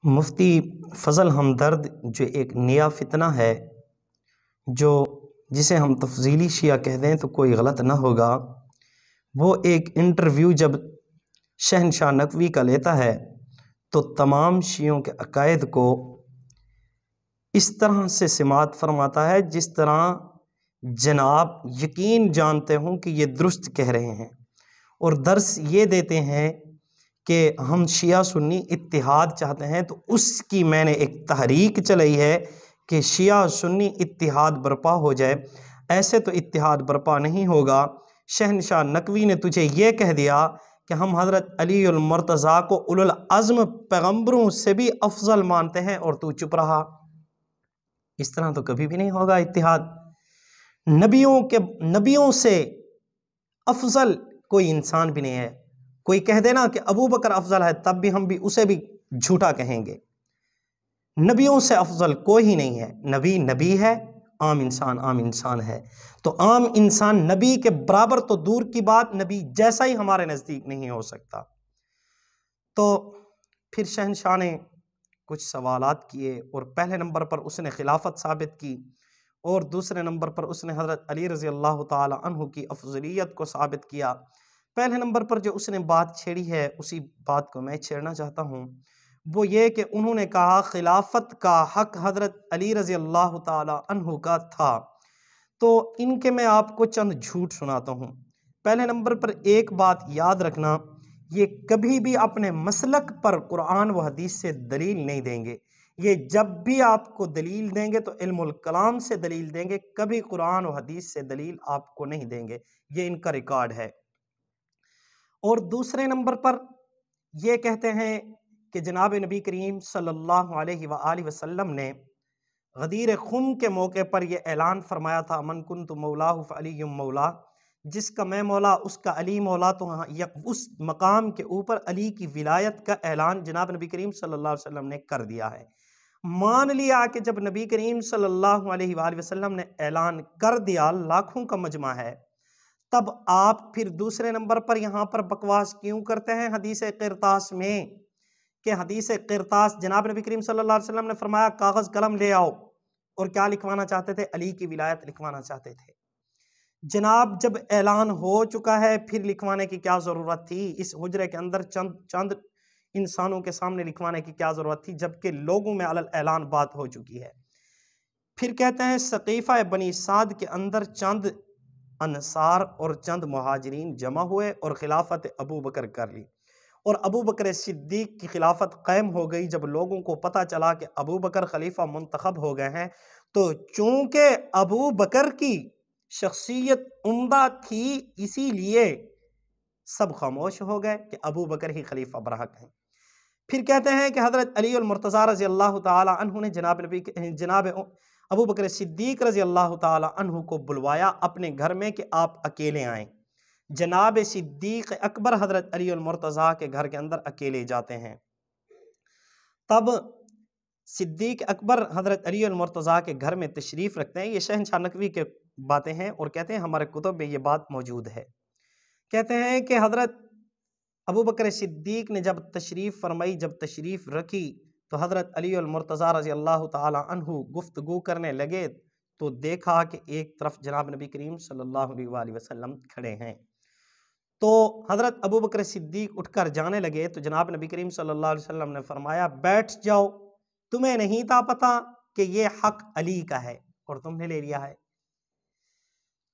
مفتی فضل ہمدرد جو ایک نیا فتنہ ہے، جسے ہم تفضیلی شیعہ کہہ دیں تو کوئی غلط نہ ہوگا، وہ ایک انٹرویو جب شہنشاہ نقوی کا لیتا ہے تو تمام شیعوں کے عقائد کو اس طرح سے سماعت فرماتا ہے جس طرح جناب یقین جانتے ہوں کہ یہ درست کہہ رہے ہیں، اور درس یہ دیتے ہیں کہ ہم شیعہ سنی اتحاد چاہتے ہیں، تو اس کی میں نے ایک تحریک چلائی ہے کہ شیعہ سنی اتحاد برپا ہو جائے۔ ایسے تو اتحاد برپا نہیں ہوگا۔ شہنشاہ نقوی نے تجھے یہ کہہ دیا کہ ہم حضرت علی المرتضیٰ کو اولو العزم پیغمبروں سے بھی افضل مانتے ہیں، اور تو چپ رہا۔ اس طرح تو کبھی بھی نہیں ہوگا اتحاد۔ نبیوں سے افضل کوئی انسان بھی نہیں ہے۔ کوئی کہہ دینا کہ ابو بکر افضل ہے، تب بھی ہم بھی اسے بھی جھوٹا کہیں گے۔ نبیوں سے افضل کوئی ہی نہیں ہے۔ نبی نبی ہے، عام انسان عام انسان ہے۔ تو عام انسان نبی کے برابر تو دور کی بات، نبی جیسا ہی ہمارے نزدیک نہیں ہو سکتا۔ تو پھر شہنشاہ نے کچھ سوالات کیے، اور پہلے نمبر پر اس نے خلافت ثابت کی، اور دوسرے نمبر پر اس نے حضرت علی رضی اللہ تعالی عنہ کی افضلیت کو ثابت کیا۔ پہلے نمبر پر جو اس نے بات چھیڑی ہے، اسی بات کو میں چھیڑنا چاہتا ہوں، وہ یہ کہ انہوں نے کہا خلافت کا حق حضرت علی رضی اللہ تعالی عنہ کا تھا۔ تو ان کے میں آپ کو چند جھوٹ سناتا ہوں۔ پہلے نمبر پر ایک بات یاد رکھنا، یہ کبھی بھی اپنے مسلک پر قرآن و حدیث سے دلیل نہیں دیں گے۔ یہ جب بھی آپ کو دلیل دیں گے تو علم الکلام سے دلیل دیں گے، کبھی قرآن و حدیث سے دلیل آپ کو نہیں دیں گے۔ یہ ان کا ریکارڈ ہے۔ اور دوسرے نمبر پر یہ کہتے ہیں کہ جناب نبی کریم صلی اللہ علیہ وآلہ وسلم نے غدیر خم کے موقع پر یہ اعلان فرمایا تھا، من کنت مولاہ فعلی مولا، جس کا میں مولا اس کا علی مولا۔ تو اس مقام کے اوپر علی کی ولایت کا اعلان جناب نبی کریم صلی اللہ علیہ وسلم نے کر دیا ہے۔ مان لیا کہ جب نبی کریم صلی اللہ علیہ وآلہ وسلم نے اعلان کر دیا، لاکھوں کا مجمع ہے، تب آپ پھر دوسرے نمبر پر یہاں پر بکواس کیوں کرتے ہیں حدیث قرطاس میں؟ کہ حدیث قرطاس جناب نبی کریم صلی اللہ علیہ وسلم نے فرمایا کاغذ قلم لے آؤ، اور کیا لکھوانا چاہتے تھے؟ علی کی ولایت لکھوانا چاہتے تھے۔ جناب جب اعلان ہو چکا ہے پھر لکھوانے کی کیا ضرورت تھی؟ اس حجرے کے اندر چند انسانوں کے سامنے لکھوانے کی کیا ضرورت تھی، جبکہ لوگوں میں علی الاعلان بات ہو چکی ہے۔ پھر کہتے ہیں سقیفہ بنی سعد کے اندر چند انصار اور چند مہاجرین جمع ہوئے اور خلافت ابو بکر کر لی، اور ابو بکر صدیق کی خلافت قائم ہو گئی۔ جب لوگوں کو پتہ چلا کہ ابو بکر خلیفہ منتخب ہو گئے ہیں، تو چونکہ ابو بکر کی شخصیت عمدہ تھی، اسی لیے سب خاموش ہو گئے کہ ابو بکر ہی خلیفہ برحق ہیں۔ پھر کہتے ہیں کہ حضرت علی المرتضیٰ رضی اللہ تعالی عنہ نے جناب ابو بکر صدیق رضی اللہ تعالی عنہ کو بلوایا اپنے گھر میں کہ آپ اکیلے آئیں۔ جناب صدیق اکبر حضرت علی المرتضیٰ کے گھر کے اندر اکیلے جاتے ہیں۔ تب صدیق اکبر حضرت علی المرتضیٰ کے گھر میں تشریف رکھتے ہیں۔ یہ شہنشاہ نقوی کے باتیں ہیں، اور کہتے ہیں ہمارے کتب میں یہ بات موجود ہے۔ کہتے ہیں کہ حضرت ابو بکر صدیق نے جب تشریف فرمائی، جب تشریف رکھی، تو حضرت علی المرتضیٰ رضی اللہ تعالی عنہ گفتگو کرنے لگے، تو دیکھا کہ ایک طرف جناب نبی کریم صلی اللہ علیہ وآلہ وسلم کھڑے ہیں۔ تو حضرت ابو بکر صدیق اٹھ کر جانے لگے، تو جناب نبی کریم صلی اللہ علیہ وسلم نے فرمایا بیٹھ جاؤ، تمہیں نہیں تھا پتا کہ یہ حق علی کا ہے اور تم نے لے لیا ہے۔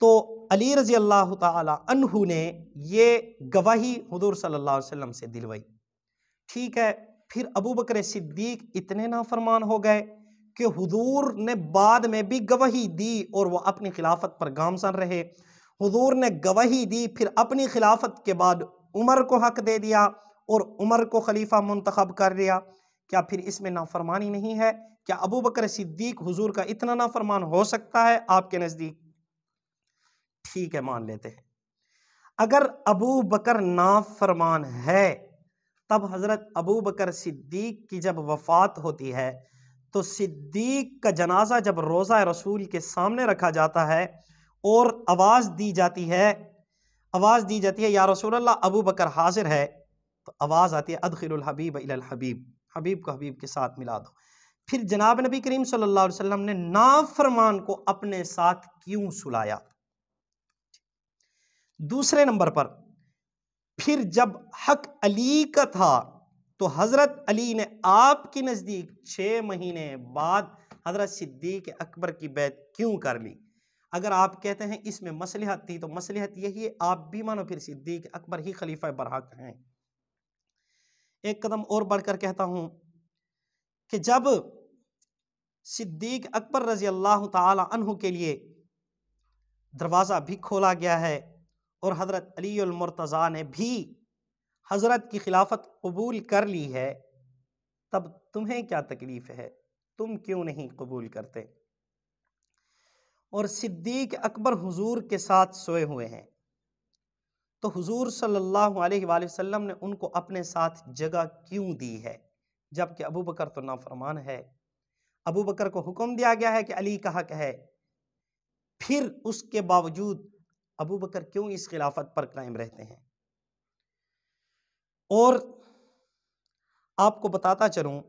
تو علی رضی اللہ تعالی عنہ نے یہ گواہی حضور صلی اللہ علیہ وسلم سے دلوائی۔ ٹھیک ہے، پھر ابو بکر صدیق اتنے نافرمان ہو گئے کہ حضور نے بعد میں بھی گواہی دی، اور وہ اپنی خلافت پر گامزن رہے۔ حضور نے گواہی دی، پھر اپنی خلافت کے بعد عمر کو حق دے دیا اور عمر کو خلیفہ منتخب کر لیا۔ کیا پھر اس میں نافرمانی نہیں ہے؟ کیا ابو بکر صدیق حضور کا اتنا نافرمان ہو سکتا ہے آپ کے نزدیک؟ ٹھیک ہے، مان لیتے ہیں۔ اگر ابو بکر نافرمان ہے، تب حضرت ابو بکر صدیق کی جب وفات ہوتی ہے تو صدیق کا جنازہ جب روضہ رسول کے سامنے رکھا جاتا ہے اور آواز دی جاتی ہے یا رسول اللہ ابو بکر حاضر ہے، تو آواز آتی ہے ادخل الحبیب الی الحبیب، حبیب کو حبیب کے ساتھ ملا دو۔ پھر جناب نبی کریم صلی اللہ علیہ وسلم نے نافرمان کو اپنے ساتھ کیوں سلایا؟ دوسرے نمبر پر پھر جب حق علی کا تھا تو حضرت علی نے آپ کے نزدیک 6 مہینے بعد حضرت صدیق اکبر کی بیعت کیوں کر لی؟ اگر آپ کہتے ہیں اس میں مصلحت تھی تو مصلحت یہی ہے، آپ بھی مانو پھر صدیق اکبر ہی خلیفہ برحق ہیں۔ ایک قدم اور بڑھ کر کہتا ہوں کہ جب صدیق اکبر رضی اللہ تعالی عنہ کے لیے دروازہ بھی کھولا گیا ہے اور حضرت علی المرتضیٰ نے بھی حضرت کی خلافت قبول کر لی ہے، تب تمہیں کیا تکلیف ہے؟ تم کیوں نہیں قبول کرتے؟ اور صدیق اکبر حضور کے ساتھ سوئے ہوئے ہیں تو حضور صلی اللہ علیہ وآلہ وسلم نے ان کو اپنے ساتھ جگہ کیوں دی ہے؟ جبکہ ابو بکر تو نافرمان ہے، ابو بکر کو حکم دیا گیا ہے کہ علی کا حق ہے، پھر اس کے باوجود ابو بکر کیوں اس خلافت پر قائم رہتے ہیں؟ اور آپ کو بتاتا چلوں،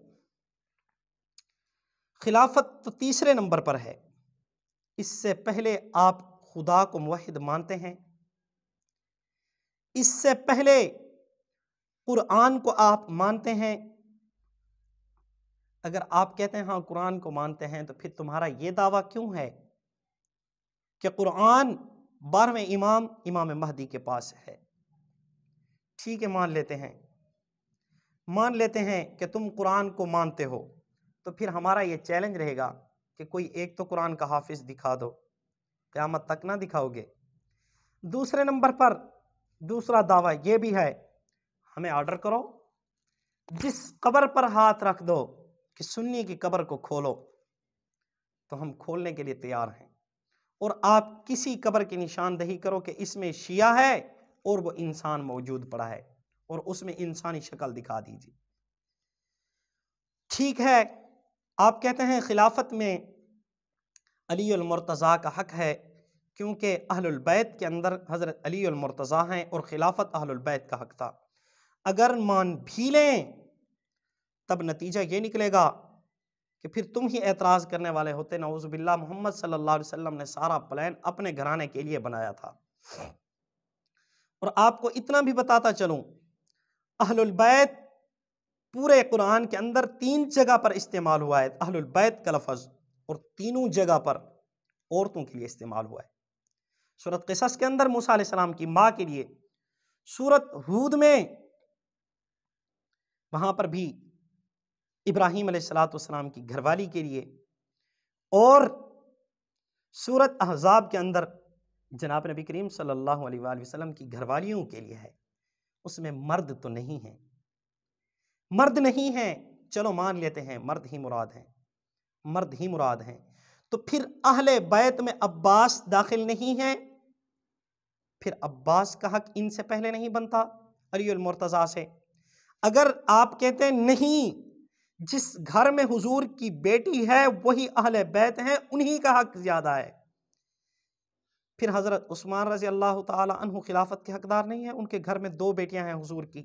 خلافت تو تیسرے نمبر پر ہے، اس سے پہلے آپ خدا کو موحد مانتے ہیں، اس سے پہلے قرآن کو آپ مانتے ہیں۔ اگر آپ کہتے ہیں ہاں قرآن کو مانتے ہیں تو پھر تمہارا یہ دعویٰ کیوں ہے کہ قرآن 12ویں امام مہدی کے پاس ہے؟ ٹھیک ہے، مان لیتے ہیں کہ تم قرآن کو مانتے ہو، تو پھر ہمارا یہ چیلنج رہے گا کہ کوئی ایک تو قرآن کا حافظ دکھا دو، قیامت تک نہ دکھاؤ گے۔ دوسرے نمبر پر دوسرا دعویٰ یہ بھی ہے، ہمیں آرڈر کرو، جس قبر پر ہاتھ رکھ دو کہ سنی کی قبر کو کھولو تو ہم کھولنے کے لیے تیار ہیں، اور آپ کسی قبر کی نشاندہی کرو کہ اس میں شیعہ ہے اور وہ انسان موجود پڑا ہے اور اس میں انسانی شکل دکھا دیجیے۔ ٹھیک ہے، آپ کہتے ہیں خلافت میں علی المرتضیٰ کا حق ہے کیونکہ اہل البیت کے اندر حضرت علی المرتضیٰ ہیں اور خلافت اہل البیت کا حق تھا۔ اگر مان بھی لیں تب نتیجہ یہ نکلے گا کہ پھر تم ہی اعتراض کرنے والے ہوتے، نعوذ باللہ محمد صلی اللہ علیہ وسلم نے سارا پلان اپنے گھرانے کے لیے بنایا تھا۔ اور آپ کو اتنا بھی بتاتا چلوں، اہل البیت پورے قرآن کے اندر 3 جگہ پر استعمال ہوا ہے اہل البیت کا لفظ، اور تینوں جگہ پر عورتوں کے لیے استعمال ہوا ہے۔ سورۃ قصص کے اندر موسیٰ علیہ السلام کی ماں کے لیے، سورۃ ہود میں وہاں پر بھی ابراہیم علیہ السلام کی گھر والی کے لیے، اور سورۃ احزاب کے اندر جناب نبی کریم صلی اللہ علیہ وآلہ وسلم کی گھر والیوں کے لیے ہے۔ اس میں مرد تو نہیں ہیں، مرد نہیں ہیں، چلو مان لیتے ہیں مرد ہی مراد ہیں، تو پھر اہل بیت میں عباس داخل نہیں ہیں، پھر عباس کا حق ان سے پہلے نہیں بنتا علی المرتضیٰ سے؟ اگر آپ کہتے ہیں نہیں، جس گھر میں حضور کی بیٹی ہے وہی اہل بیت ہیں، انہی کا حق زیادہ ہے، پھر حضرت عثمان رضی اللہ تعالی عنہ خلافت کے حقدار نہیں ہیں؟ ان کے گھر میں 2 بیٹیاں ہیں حضور کی۔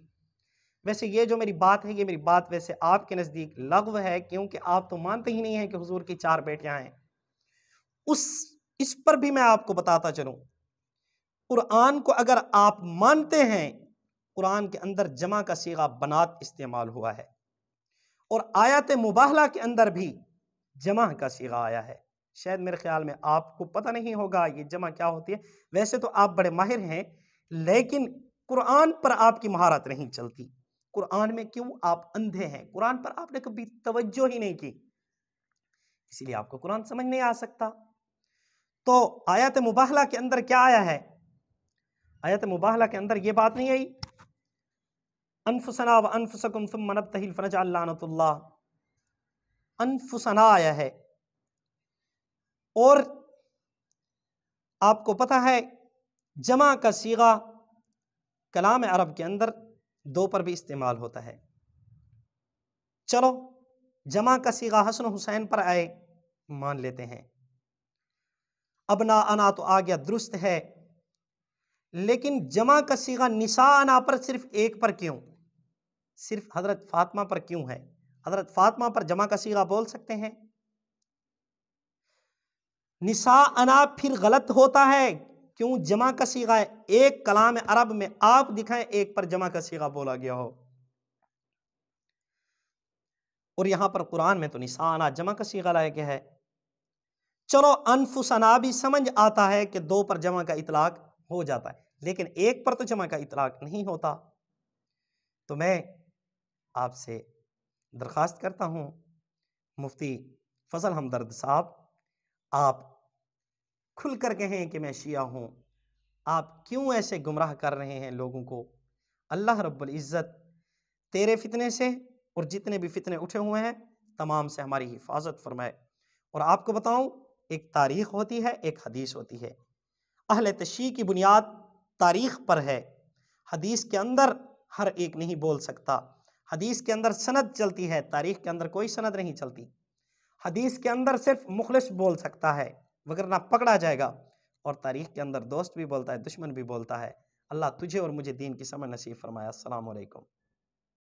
ویسے یہ جو میری بات ہے، یہ میری بات ویسے آپ کے نزدیک لغو ہے، کیونکہ آپ تو مانتے ہی نہیں ہیں کہ حضور کی 4 بیٹیاں ہیں۔ اس پر بھی میں آپ کو بتاتا چلوں، قرآن کو اگر آپ مانتے ہیں، قرآن کے اندر جمع کا صیغہ بنات استعمال ہوا ہے، اور آیات مباہلہ کے اندر بھی جمع کا صیغہ آیا ہے۔ شاید میرے خیال میں آپ کو پتہ نہیں ہوگا یہ جمع کیا ہوتی ہے، ویسے تو آپ بڑے ماہر ہیں، لیکن قرآن پر آپ کی مہارت نہیں چلتی۔ قرآن میں کیوں آپ اندھے ہیں؟ قرآن پر آپ نے کبھی توجہ ہی نہیں کی، اسی لیے آپ کو قرآن سمجھ نہیں آ سکتا۔ تو آیات مباہلہ کے اندر کیا آیا ہے؟ آیات مباہلہ کے اندر یہ بات نہیں آئی انفسنا و انفسکم ثم نبتہل فنجعل لعنت اللہ، انفسنا آیا ہے، اور آپ کو پتہ ہے جمع کا صیغہ کلام عرب کے اندر 2 پر بھی استعمال ہوتا ہے۔ چلو جمع کا صیغہ حسن و حسین پر آئے، مان لیتے ہیں، ابناءنا تو آ گیا، درست ہے، لیکن جمع کا صیغہ نساءنا پر صرف 1 پر کیوں؟ صرف حضرت فاطمہ پر کیوں ہے؟ حضرت فاطمہ پر جمع کا صیغہ بول سکتے ہیں؟ نساءنا پھر غلط ہوتا ہے، کیوں جمع کا صیغہ ہے؟ ایک کلام عرب میں آپ دکھائیں ایک پر جمع کا صیغہ بولا گیا ہو، اور یہاں پر قرآن میں تو نساءنا جمع کا صیغہ لایا گیا ہے۔ چلو انفسنا بھی سمجھ آتا ہے کہ دو پر جمع کا اطلاق ہو جاتا ہے، لیکن ایک پر تو جمع کا اطلاق نہیں ہوتا۔ تو میں آپ سے درخواست کرتا ہوں مفتی فضل ہمدرد صاحب، آپ کھل کر کہیں کہ میں شیعہ ہوں، آپ کیوں ایسے گمراہ کر رہے ہیں لوگوں کو؟ اللہ رب العزت تیرے فتنے سے اور جتنے بھی فتنے اٹھے ہوئے ہیں تمام سے ہماری حفاظت فرمائے۔ اور آپ کو بتاؤں، ایک تاریخ ہوتی ہے، ایک حدیث ہوتی ہے۔ اہل تشیع کی بنیاد تاریخ پر ہے، حدیث کے اندر ہر ایک نہیں بول سکتا، حدیث کے اندر سند چلتی ہے، تاریخ کے اندر کوئی سند نہیں چلتی۔ حدیث کے اندر صرف مخلص بول سکتا ہے وگرنہ پکڑا جائے گا، اور تاریخ کے اندر دوست بھی بولتا ہے، دشمن بھی بولتا ہے۔ اللہ تجھے اور مجھے دین کی سمجھ نصیب فرمایا۔ السلام علیکم۔